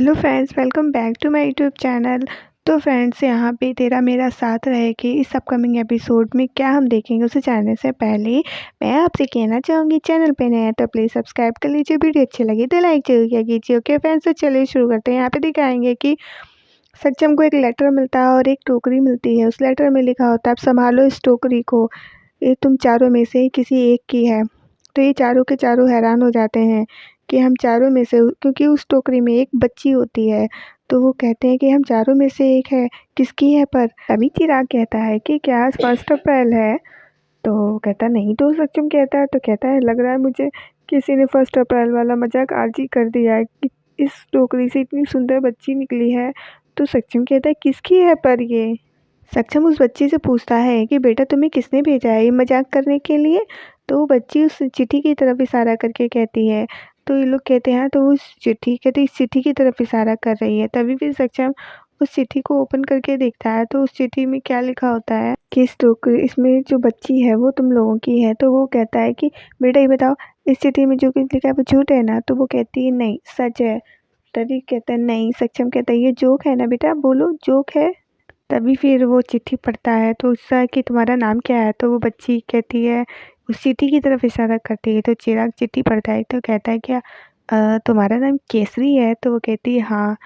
Hello friends, welcome back to my YouTube channel. तो friends, यहाँ पे तेरा मेरा साथ रहे कि इस अपकमिंग एपिसोड में क्या हम देखेंगे उसे जानने से पहले मैं आपसे कहना चाहूँगी, चैनल पे नया है तो प्लीज़ सब्सक्राइब कर लीजिए। वीडियो अच्छी लगी तो लाइक जरूर किया कीजिए। ओके फ्रेंड्स, तो चलिए शुरू करते हैं। यहाँ पे दिखाएंगे कि सक्षम को एक लेटर मिलता है और एक टोकरी मिलती है। उस लेटर में लिखा होता है, अब संभालो इस टोकरी को, ये तुम चारों में से ही किसी एक की है। तो ये चारों के चारों हैरान हो जाते हैं कि हम चारों में से, क्योंकि उस टोकरी में एक बच्ची होती है। तो वो कहते हैं कि हम चारों में से एक है, किसकी है? पर तभी चिराग कहता है कि क्या आज 1 अप्रैल है? तो कहता नहीं। तो सक्षम कहता है, तो कहता है लग रहा है मुझे किसी ने 1 अप्रैल वाला मजाक आज ही कर दिया है कि इस टोकरी से इतनी सुंदर बच्ची निकली है। तो सक्षम कहता है किसकी है पर ये? सक्षम उस बच्ची से पूछता है कि बेटा तुम्हें किसने भेजा है ये मजाक करने के लिए? तो वो बच्ची उस चिट्ठी की तरफ इशारा करके कहती है। तो ये लोग कहते हैं तो उस चिट्ठी कहते इस चिट्ठी की तरफ इशारा कर रही है। तभी फिर सक्षम उस चिट्ठी को ओपन करके देखता है तो उस चिट्ठी में क्या लिखा होता है कि इस टोकरी इसमें जो बच्ची है वो तुम लोगों की है। तो वो कहता है कि बेटा ये बताओ, इस चिट्ठी में जो कुछ लिखा है वो झूठ है ना? तो वो कहती है नहीं, सच है। तभी कहता है नहीं। सक्षम कहता है ये जोक है ना बेटा, बोलो जोक है। तभी फिर वो चिट्ठी पढ़ता है तो उससे है कि तुम्हारा नाम क्या है? तो वो बच्ची कहती है, उस चिट्ठी की तरफ इशारा करती है। तो चिराग चिट्ठी पढ़ता है तो कहता है क्या तुम्हारा नाम केसरी है? तो वो कहती है हाँ।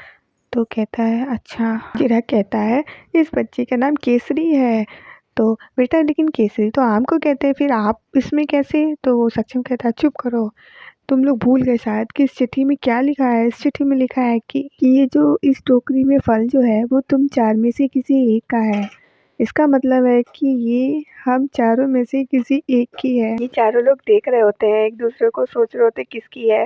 तो कहता है अच्छा। चिराग कहता है इस बच्ची का नाम केसरी है। तो बेटा लेकिन केसरी तो आम को कहते हैं, फिर आप इसमें कैसे? तो वो सक्षम कहता है चुप करो, तुम लोग भूल गए शायद कि इस चिट्ठी में क्या लिखा है। इस चिट्ठी में लिखा है कि ये जो इस टोकरी में फल जो है वो तुम चार में से किसी एक का है। इसका मतलब है कि ये हम चारों में से किसी एक की है। ये चारों लोग देख रहे होते हैं एक दूसरे को, सोच रहे होते हैं किसकी है।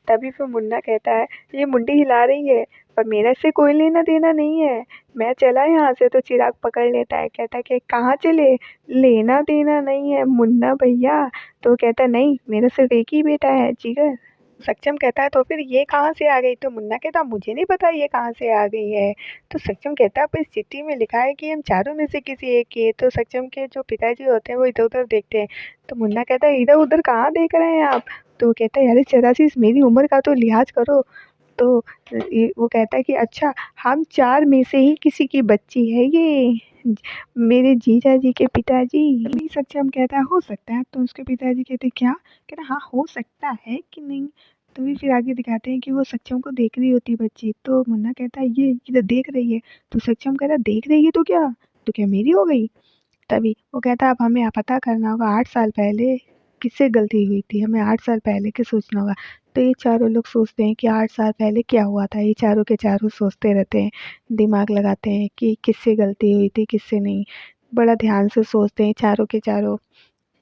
तभी फिर मुन्ना कहता है ये मुंडी हिला रही है पर मेरा इससे कोई लेना देना नहीं है, मैं चला यहाँ से। तो चिराग पकड़ लेता है, कहता है कि कहाँ चले? लेना देना नहीं है मुन्ना भैया। तो कहता है नहीं, मेरा सिर्फ एक ही बेटा है जिगर। सक्षम कहता है तो फिर ये कहाँ से आ गई? तो मुन्ना कहता मुझे नहीं पता ये कहाँ से आ गई है। तो सक्षम कहता है पर इस चिट्ठी में लिखा है कि हम चारों में से किसी एक की है। तो सक्षम के जो पिताजी होते हैं वो इधर उधर देखते हैं। तो मुन्ना कहता है इधर उधर कहाँ देख रहे हैं आप? तो वो कहता है यार चरासी मेरी उम्र का तो लिहाज करो। तो वो कहता है कि अच्छा, हम चार में से ही किसी की बच्ची है ये, मेरे जीजा जी के पिताजी। तभी सक्षम कहता है हो सकता है। तो उसके पिताजी कहते क्या? कहता हाँ हो सकता है कि नहीं। तो फिर आगे दिखाते हैं कि वो सक्षम को देख रही होती बच्ची। तो मुन्ना कहता है ये इधर देख रही है। तो सक्षम कहता है देख रही है तो क्या मेरी हो गई? तभी वो कहता है अब हमें पता करना होगा 8 साल पहले किससे गलती हुई थी, हमें 8 साल पहले के सोचना होगा। तो ये चारों लोग सोचते हैं कि 8 साल पहले क्या हुआ था। ये चारों के चारों सोचते रहते हैं, दिमाग लगाते हैं कि किससे गलती हुई थी किससे नहीं। बड़ा ध्यान से सोचते हैं चारों के चारों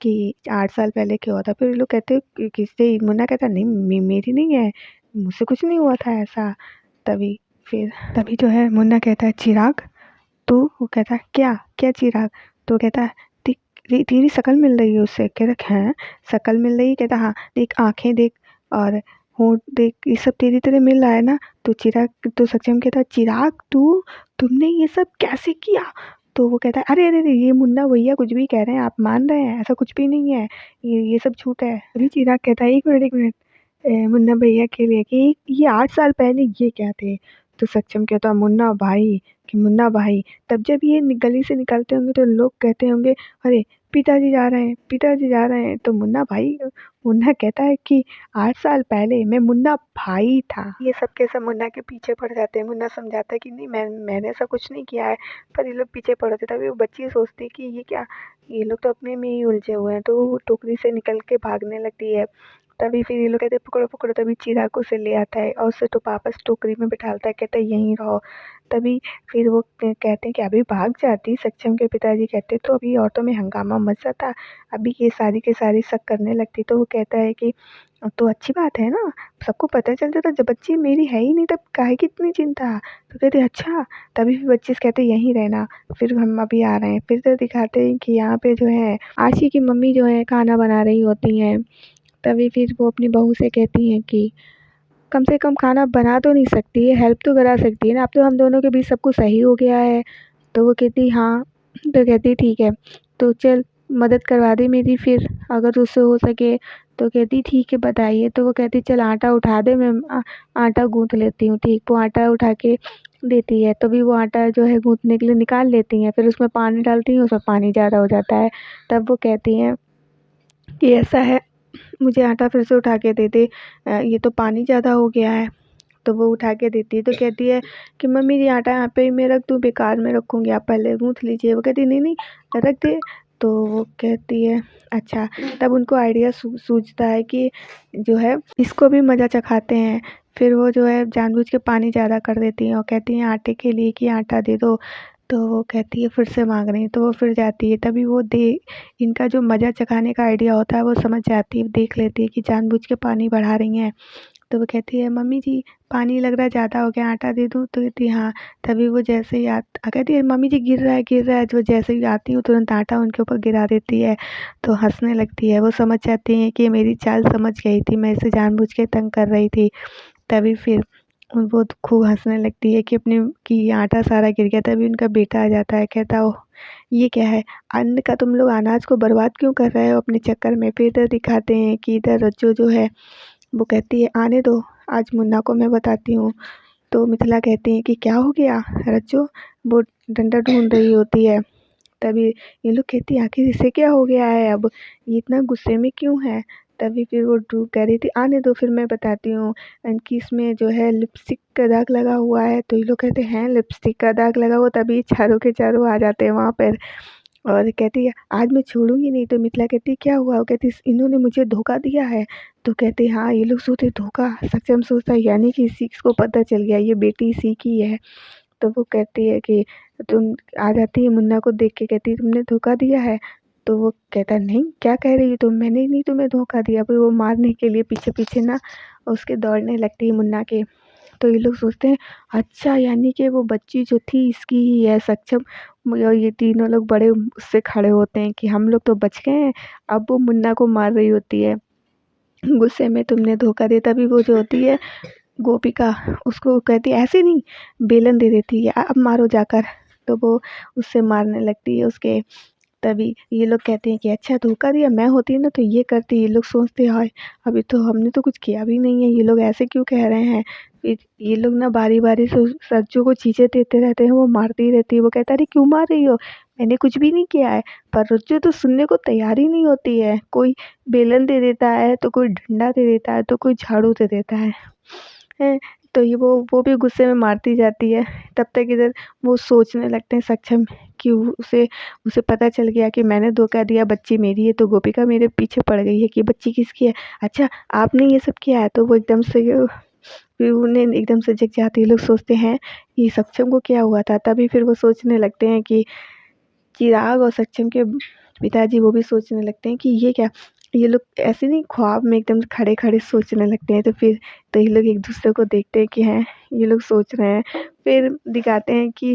कि 8 साल पहले क्या हुआ था। फिर ये लोग कहते हैं किससे? मुन्ना कहता नहीं मेरी नहीं है, मुझसे कुछ नहीं हुआ था ऐसा। तभी तभी जो है मुन्ना कहता है चिराग। तो वो कहता है क्या क्या चिराग? तो कहता है देख तेरी शक्ल मिल रही है उससे। कहता है शक्ल मिल रही है? कहता हाँ देख आंखें देख और होंठ देख, ये सब तेरी तरह मिल रहा है ना? तो चिराग तो सक्षम कहता है चिराग तुमने ये सब कैसे किया? तो वो कहता है अरे अरे अरे, ये मुन्ना भैया कुछ भी कह रहे हैं, आप मान रहे हैं? ऐसा कुछ भी नहीं है, ये सब झूठ है। अभी चिराग कहता है एक मिनट मुन्ना भैया के लिए कि ये 8 साल पहले ये क्या थे? तो सक्षम कहता मुन्ना भाई कि मुन्ना भाई तब जब ये गली से निकलते होंगे तो लोग कहते होंगे अरे पिताजी जा रहे हैं पिताजी जा रहे हैं। तो मुन्ना कहता है कि 8 साल पहले मैं मुन्ना भाई था। ये सब के सब मुन्ना के पीछे पड़ जाते हैं। मुन्ना समझाता है कि नहीं मैंने ऐसा कुछ नहीं किया है, पर ये लोग पीछे पड़ते। तभी वो बच्ची सोचती है कि ये क्या, ये लोग तो अपने में ही उलझे हुए हैं। तो वो टोकरी से निकल के भागने लगती है। तभी फिर ये लोग कहते हैं पकड़ो पकड़ो। तभी चिराग उसे ले आता है और उसे तो वापस टोकरी में बिठाता है, कहता है यहीं रहो। तभी फिर वो कहते हैं कि अभी भाग जाती। सक्षम के पिताजी कहते तो अभी ऑटो में हंगामा मच जाता, अभी ये सारी के सारी शक करने लगती। तो वो कहता है कि तो अच्छी बात है ना, सबको पता चल जाता जब बच्ची मेरी है ही नहीं तब काहे की इतनी चिंता। तो कहते अच्छा। तभी फिर बच्चे से कहते यहीं रहना, फिर हम अभी आ रहे हैं। फिर तो दिखाते हैं कि यहाँ पे जो है आशी की मम्मी जो है खाना बना रही होती हैं। तभी फिर वो अपनी बहू से कहती हैं कि कम से कम खाना बना तो नहीं सकती है, हेल्प तो करा सकती है ना, अब तो हम दोनों के बीच सब कुछ सही हो गया है। तो वो कहती हाँ। तो कहती ठीक है तो चल मदद करवा दे मेरी, फिर अगर उससे हो सके तो कहती ठीक है बताइए। तो वो कहती चल आटा उठा दे, मैं आटा गूँथ लेती हूँ। ठीक, वो आटा उठा के देती है, तभी वो आटा जो है गूँथने के लिए निकाल लेती हैं। फिर उसमें पानी डालती हैं, उसमें पानी ज़्यादा हो जाता है। तब वो कहती हैं कि ऐसा है, मुझे आटा फिर से उठा के दे दे, ये तो पानी ज़्यादा हो गया है। तो वो उठा के देती है, तो कहती है कि मम्मी ये आटा यहाँ पे ही मैं रख दूँ, बेकार में रखूँगी, आप पहले गूँथ लीजिए। वो कहती नहीं नहीं रख दे। तो वो कहती है अच्छा। तब उनको आइडिया सूझता है कि जो है इसको भी मज़ा चखाते हैं। फिर वो जो है जानबूझ के पानी ज़्यादा कर देती हैं और कहती हैं आटे के लिए कि आटा दे दो। तो वो कहती है फिर से माँग रही है, तो वो फिर जाती है। तभी वो इनका जो मज़ा चखाने का आइडिया होता है वो समझ जाती है, देख लेती है कि जानबूझ के पानी बढ़ा रही हैं। तो वो कहती है मम्मी जी पानी लग रहा है ज़्यादा हो गया, आटा दे दूँ? तो कहती है हाँ। तभी वो जैसे ही कहती है मम्मी जी गिर रहा है। जो जैसे ही आती हूँ तुरंत आटा उनके ऊपर गिरा देती है, तो हंसने लगती है। वो समझ जाती हैं कि ये मेरी चाल समझ गई थी, मैं इसे जानबूझ के तंग कर रही थी। तभी फिर वो तो खूब हंसने लगती है कि आटा सारा गिर गया। तभी उनका बेटा आ जाता है, कहता ओह ये क्या है, अन्न का तुम लोग अनाज को बर्बाद क्यों कर रहे हो अपने चक्कर में? फिर इधर दिखाते हैं कि इधर रज्जू जो है वो कहती है आने दो, आज मुन्ना को मैं बताती हूँ। तो मिथिला कहती है कि क्या हो गया रज्जू? वो डंडा ढूंढ रही होती है। तभी ये लोग कहती है आखिर इसे क्या हो गया है, अब ये इतना गुस्से में क्यों है? तभी फिर वो ध्रुव कह रही थी आने दो फिर मैं बताती हूँ कि इसमें जो है लिपस्टिक का दाग लगा हुआ है। तो ये लोग कहते हैं लिपस्टिक का दाग लगा हुआ, तभी चारों के चारों आ जाते हैं वहाँ पर और कहती है आज मैं छोड़ूंगी नहीं। तो मिथिला कहती है क्या हुआ? वो कहती इन्होंने मुझे धोखा दिया है। तो कहते हाँ ये लोग सोचते धोखा, सक्षम सोचता है यानी कि इसी को पता चल गया ये बेटी इसी की है। तो वो कहती है कि तुम आ जाती है मुन्ना को देख के कहती है तुमने धोखा दिया है? तो वो कहता है नहीं क्या कह रही हो तुम, मैंने नहीं तुम्हें धोखा दिया। फिर वो मारने के लिए पीछे पीछे ना उसके दौड़ने लगती है मुन्ना के। तो ये लोग सोचते हैं अच्छा यानी कि वो बच्ची जो थी इसकी ही है सक्षम। और ये तीनों लोग बड़े उससे खड़े होते हैं कि हम लोग तो बच गए हैं। अब वो मुन्ना को मार रही होती है गुस्से में, तुमने धोखा दिया। तभी वो जो होती है गोपिका उसको कहती है ऐसे नहीं, बेलन दे देती है अब मारो जाकर। तो वो उससे मारने लगती है उसके। तभी ये लोग कहते हैं कि अच्छा धोखा दिया, मैं होती ना तो ये करती। ये लोग सोचते हैं हाय अभी तो हमने तो कुछ किया भी नहीं है, ये लोग ऐसे क्यों कह रहे हैं। फिर ये लोग ना बारी बारी से सज्जू को चीज़ें देते रहते हैं, वो मारती रहती है। वो कहता है अरे क्यों मार रही हो, मैंने कुछ भी नहीं किया है। पर रज्जू तो सुनने को तैयार ही नहीं होती है, कोई बेलन दे देता है तो कोई डंडा दे देता है तो कोई झाड़ू दे देता है। तो ये वो भी गुस्से में मारती जाती है। तब तक इधर वो सोचने लगते हैं सक्षम कि उसे उसे पता चल गया कि मैंने धोखा दिया, बच्ची मेरी है। तो गोपिका मेरे पीछे पड़ गई है कि बच्ची किसकी है, अच्छा आपने ये सब किया है। तो वो एकदम से फिर उन्हें एकदम से जग जाती है। लोग सोचते हैं ये सक्षम को क्या हुआ था। तभी फिर वो सोचने लगते हैं कि चिराग और सक्षम के पिताजी वो भी सोचने लगते हैं कि ये क्या, ये लोग ऐसे नहीं ख्वाब में एकदम खड़े खड़े सोचने लगते हैं। तो ये लोग एक दूसरे को देखते हैं कि हैं ये लोग सोच रहे हैं। फिर दिखाते हैं कि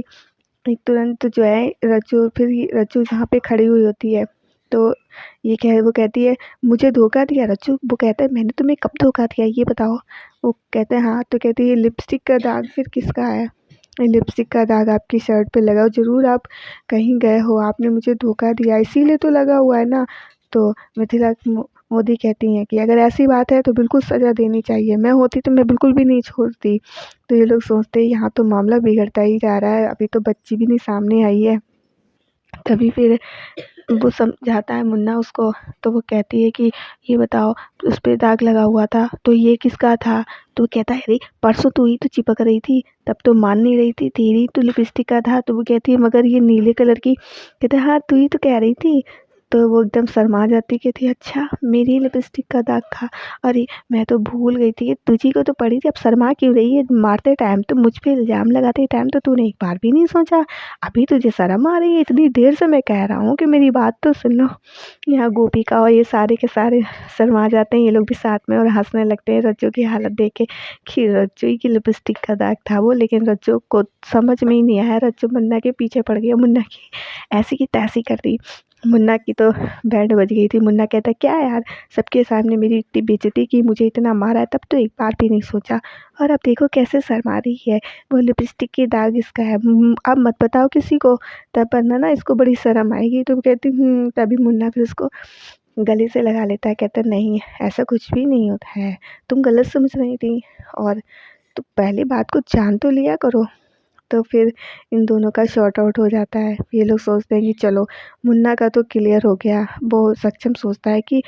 एक तुरंत जो है रज्जू जहाँ पे खड़ी हुई होती है। तो वो कहती है मुझे धोखा दिया रज्जू? वो कहता है मैंने तुम्हें कब धोखा दिया ये बताओ। वो कहते हैं हाँ। तो कहती है लिपस्टिक का दाग फिर किसका है? ये लिपस्टिक का दाग आपकी शर्ट पे लगा हो, ज़रूर आप कहीं गए हो, आपने मुझे धोखा दिया इसीलिए तो लगा हुआ है ना। तो मिथिला मोदी कहती हैं कि अगर ऐसी बात है तो बिल्कुल सज़ा देनी चाहिए, मैं होती तो मैं बिल्कुल भी नहीं छोड़ती। तो ये लोग सोचते हैं यहाँ तो मामला बिगड़ता ही जा रहा है, अभी तो बच्ची भी नहीं सामने आई है। तभी फिर वो समझाता है मुन्ना उसको। तो वो कहती है कि ये बताओ उस पे दाग लगा हुआ था तो ये किसका था? तो वो कहता है अरे परसों तू ही तो चिपक रही थी, तब तो मान नहीं रही थी, तेरी तो लिपस्टिक का था। तो वो कहती है मगर ये नीले कलर की। कहता है हाँ तू ही तो कह रही थी। तो वो एकदम शर्मा जाती, कहती अच्छा मेरी लिपस्टिक का दाग था, अरे मैं तो भूल गई थी, तुझी को तो पड़ी थी, अब शर्मा क्यों रही है? मारते टाइम तो मुझ पे इल्ज़ाम लगाते टाइम तो तूने एक बार भी नहीं सोचा, अभी तुझे शर्म आ रही है? इतनी देर से मैं कह रहा हूँ कि मेरी बात तो सुन लो। यहाँ गोपिका और ये सारे के सारे शर्मा जाते हैं, ये लोग भी साथ में और हंसने लगते हैं रज्जू की हालत देख के कि रज्जू ही की लिपस्टिक का दाग था वो। लेकिन रज्जू को समझ में ही नहीं आया, रज्जू मुन्ना के पीछे पड़ गया, मुन्ना की ऐसी की तैसी कर दी। मुन्ना की तो बैंड बज गई थी। मुन्ना कहता क्या यार सबके सामने मेरी इतनी बेइज्जती की, मुझे इतना मारा है, तब तो एक बार भी नहीं सोचा, और अब देखो कैसे शर्मा रही है, वो लिपस्टिक की दाग इसका है, अब मत बताओ किसी को, तब वरना ना इसको बड़ी शर्म आएगी। तो कहती तभी मुन्ना फिर उसको गले से लगा लेता है, कहता है नहीं ऐसा कुछ भी नहीं होता है, तुम गलत समझ रही थी और तो पहले बात को जान तो लिया करो। तो फिर इन दोनों का शॉर्ट आउट हो जाता है। ये लोग सोचते हैं कि चलो मुन्ना का तो क्लियर हो गया। वो सक्षम सोचता है कि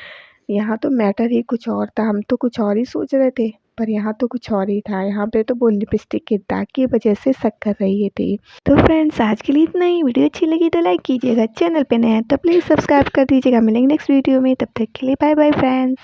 यहाँ तो मैटर ही कुछ और था, हम तो कुछ और ही सोच रहे थे, पर यहाँ तो कुछ और ही था। यहाँ पे तो वो लिपस्टिक के दाग की वजह से शक कर रही थी। तो फ्रेंड्स आज के लिए इतना ही। वीडियो अच्छी लगी तो लाइक कीजिएगा, चैनल पे नया है तो प्लीज़ सब्सक्राइब कर दीजिएगा। मिलेंगे नेक्स्ट वीडियो में, तब तक के लिए बाय बाय फ्रेंड्स।